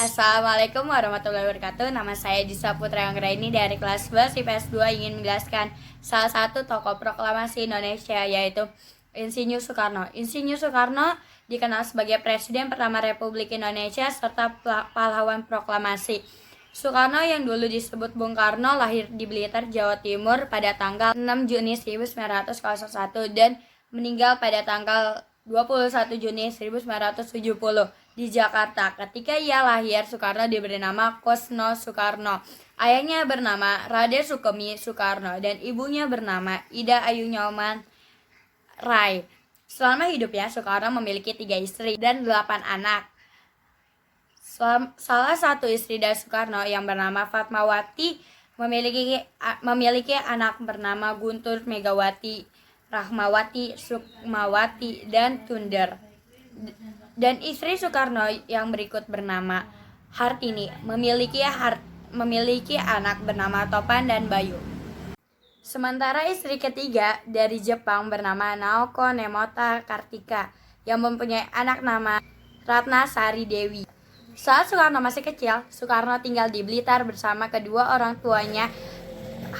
Assalamualaikum warahmatullahi wabarakatuh. Nama saya Disa Putra Anggraini dari kelas 11 IPS 2 ingin menjelaskan salah satu tokoh proklamasi Indonesia yaitu Insinyur Soekarno. Insinyur Soekarno dikenal sebagai Presiden pertama Republik Indonesia serta pahlawan proklamasi. Soekarno yang dulu disebut Bung Karno lahir di Blitar, Jawa Timur pada tanggal 6 Juni 1901 dan meninggal pada tanggal 21 Juni 1970 di Jakarta. Ketika ia lahir, Soekarno diberi nama Kosno Soekarno. Ayahnya bernama Raden Sukemi Soekarno dan ibunya bernama Ida Ayu Nyoman Rai. Selama hidupnya, Soekarno memiliki 3 istri dan 8 anak. Salah satu istri dari Soekarno yang bernama Fatmawati memiliki anak bernama Guntur Megawati, Rahmawati, Sukmawati, dan Tunder. Dan istri Soekarno yang berikut bernama Hartini memiliki anak bernama Topan dan Bayu. Sementara istri ketiga dari Jepang bernama Naoko Nemota Kartika yang mempunyai anak nama Ratna Sari Dewi. Saat Soekarno masih kecil, Soekarno tinggal di Blitar bersama kedua orang tuanya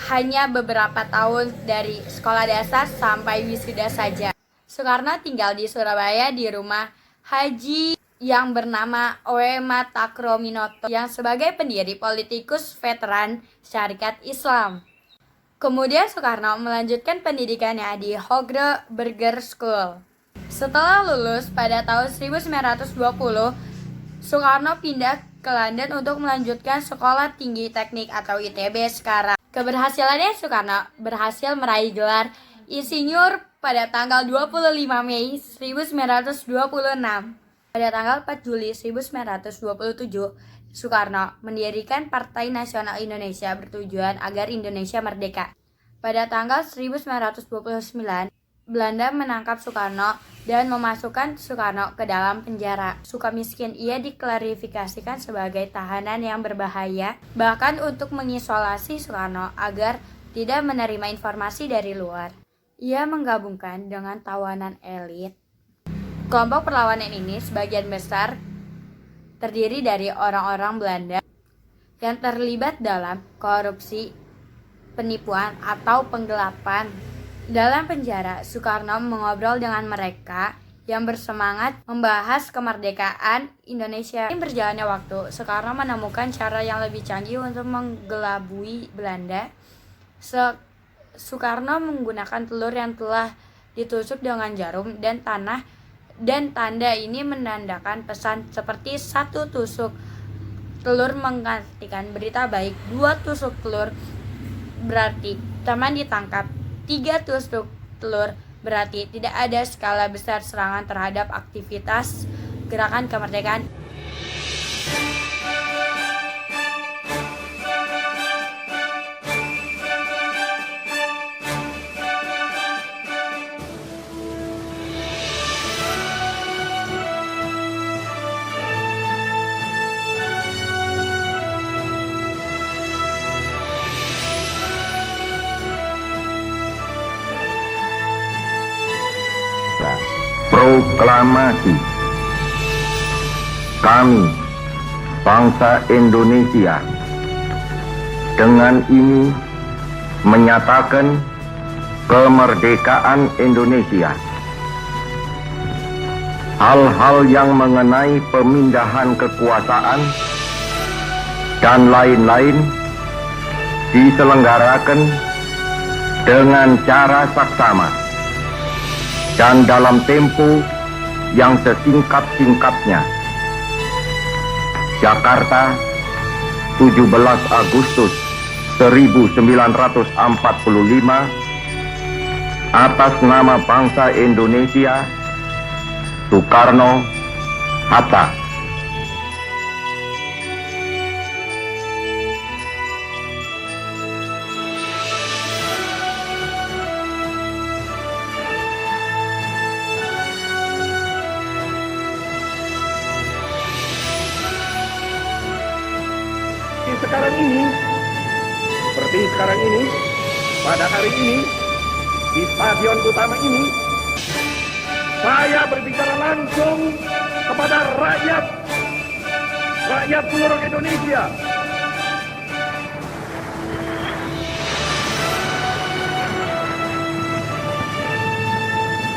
hanya beberapa tahun dari sekolah dasar sampai wisuda saja. Soekarno tinggal di Surabaya di rumah Haji yang bernama Oema Takrominoto yang sebagai pendiri politikus veteran Syarikat Islam. Kemudian Soekarno melanjutkan pendidikannya di Hogre Burger School. Setelah lulus pada tahun 1920, Soekarno pindah ke London untuk melanjutkan Sekolah Tinggi Teknik atau ITB sekarang. Keberhasilannya, Soekarno berhasil meraih gelar insinyur pada tanggal 25 Mei 1926. Pada tanggal 4 Juli 1927, Soekarno mendirikan Partai Nasional Indonesia bertujuan agar Indonesia merdeka. Pada tanggal 1929, Belanda menangkap Soekarno dan memasukkan Soekarno ke dalam penjara. Sukamiskin, ia diklarifikasikan sebagai tahanan yang berbahaya, bahkan untuk mengisolasi Soekarno agar tidak menerima informasi dari luar. Ia menggabungkan dengan tawanan elit. Kelompok perlawanan ini sebagian besar terdiri dari orang-orang Belanda yang terlibat dalam korupsi, penipuan, atau penggelapan. Dalam penjara, Soekarno mengobrol dengan mereka yang bersemangat membahas kemerdekaan Indonesia. Di berjalannya waktu, Soekarno menemukan cara yang lebih canggih untuk menggelabui Belanda. Soekarno menggunakan telur yang telah ditusuk dengan jarum dan tanda ini menandakan pesan seperti 1 tusuk telur menggantikan berita baik, 2 tusuk telur berarti teman ditangkap, 3 tusuk telur berarti tidak ada skala besar serangan terhadap aktivitas gerakan kemerdekaan. Proklamasi. Kami, bangsa Indonesia, dengan ini menyatakan kemerdekaan Indonesia. Hal-hal yang mengenai pemindahan kekuasaan dan lain-lain diselenggarakan dengan cara saksama dan dalam tempo yang sesingkat-singkatnya. Jakarta, 17 Agustus 1945, atas nama bangsa Indonesia, Soekarno-Hatta. Seperti sekarang ini, pada hari ini, di stadion utama ini, saya berbicara langsung kepada rakyat rakyat seluruh Indonesia.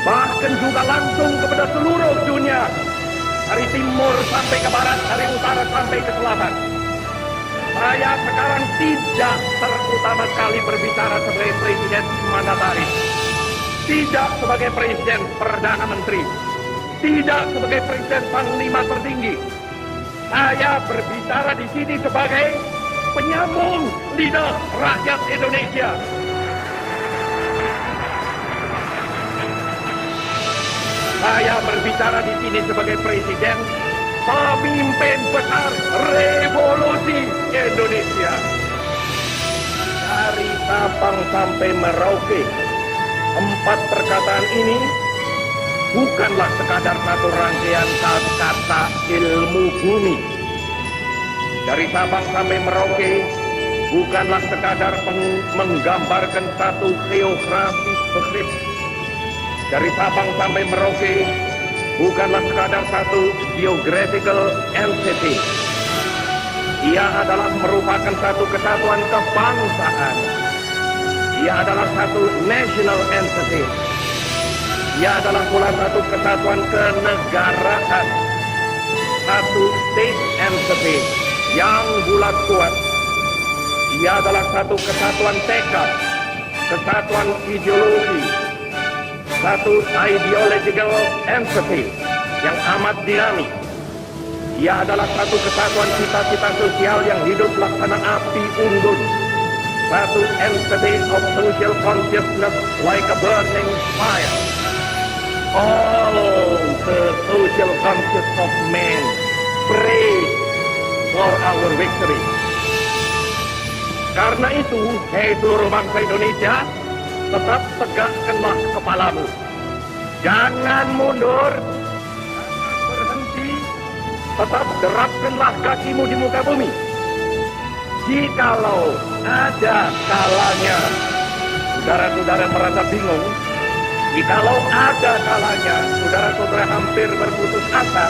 Bahkan juga langsung kepada seluruh dunia, dari timur sampai ke barat, dari utara sampai ke selatan. Saya sekarang tidak terutama sekali berbicara sebagai presiden mandataris, tidak sebagai presiden perdana menteri, tidak sebagai presiden panglima tertinggi. Saya berbicara di sini sebagai penyambung lidah rakyat Indonesia. Saya berbicara di sini sebagai presiden pemimpin besar revolusi Indonesia. Dari Sabang sampai Merauke, 4 perkataan ini bukanlah sekadar satu rangkaian kata ilmu bumi. Dari Sabang sampai Merauke bukanlah sekadar menggambarkan satu geografi begrip. Dari Sabang sampai Merauke bukanlah sekadar satu geographical entity. Ia adalah merupakan satu kesatuan kebangsaan. Ia adalah satu national entity. Ia adalah pula satu kesatuan kenegaraan. Satu state entity yang bulat kuat. Ia adalah satu kesatuan tekad, kesatuan ideologi, satu ideological entity yang amat dinamis. Ia adalah satu kesatuan cita-cita sosial yang hidup laksana api unggun. Satu entity of social consciousness like a burning fire. All the social conscious of men pray for our victory. Karena itu, hei seluruh bangsa Indonesia, tetap tegakkanlah kepalamu. Jangan mundur, jangan berhenti, tetap derapkanlah kakimu di muka bumi. Jikalau ada kalanya saudara-saudara merasa bingung, jikalau ada kalanya saudara-saudara hampir berputus asa,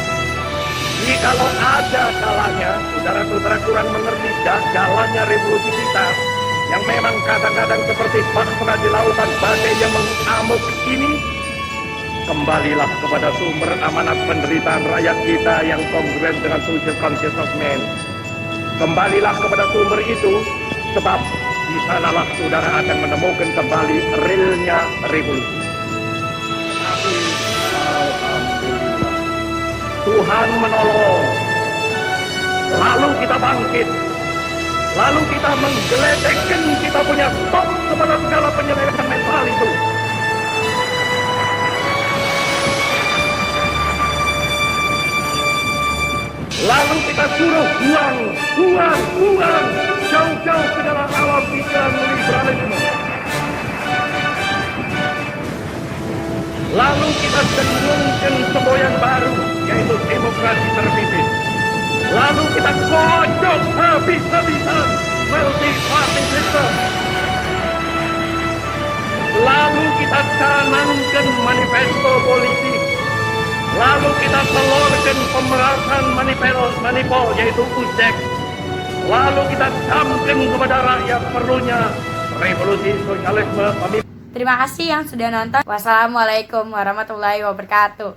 jikalau ada kalanya saudara-saudara kurang mengerti jalannya revolusi kita, yang memang kadang-kadang seperti bahtera di lautan badai yang mengamuk ini, kembalilah kepada sumber amanat penderitaan rakyat kita yang kongruen dengan social conscious of man. Kembalilah kepada sumber itu, sebab di sanalah saudara akan menemukan kembali realnya revolusi. Tapi alhamdulillah, Tuhan menolong. Lalu kita bangkit. Lalu kita menggeletekkan kita punya stop kepada segala penyelewengan mental itu. Lalu kita suruh buang jauh-jauh ke dalam alam pikiran liberalisme. Lalu kita dengungkan semboyan baru, yaitu demokrasi terpimpin. Lalu kita kocok habis-habisan multi-party system. Lalu kita canangkan manifesto politik. Lalu kita telurkan pemerasan manipul, yaitu USDEK. Lalu kita camkan kepada rakyat perlunya revolusi sosialisme. Terima kasih yang sudah nonton. Wassalamualaikum warahmatullahi wabarakatuh.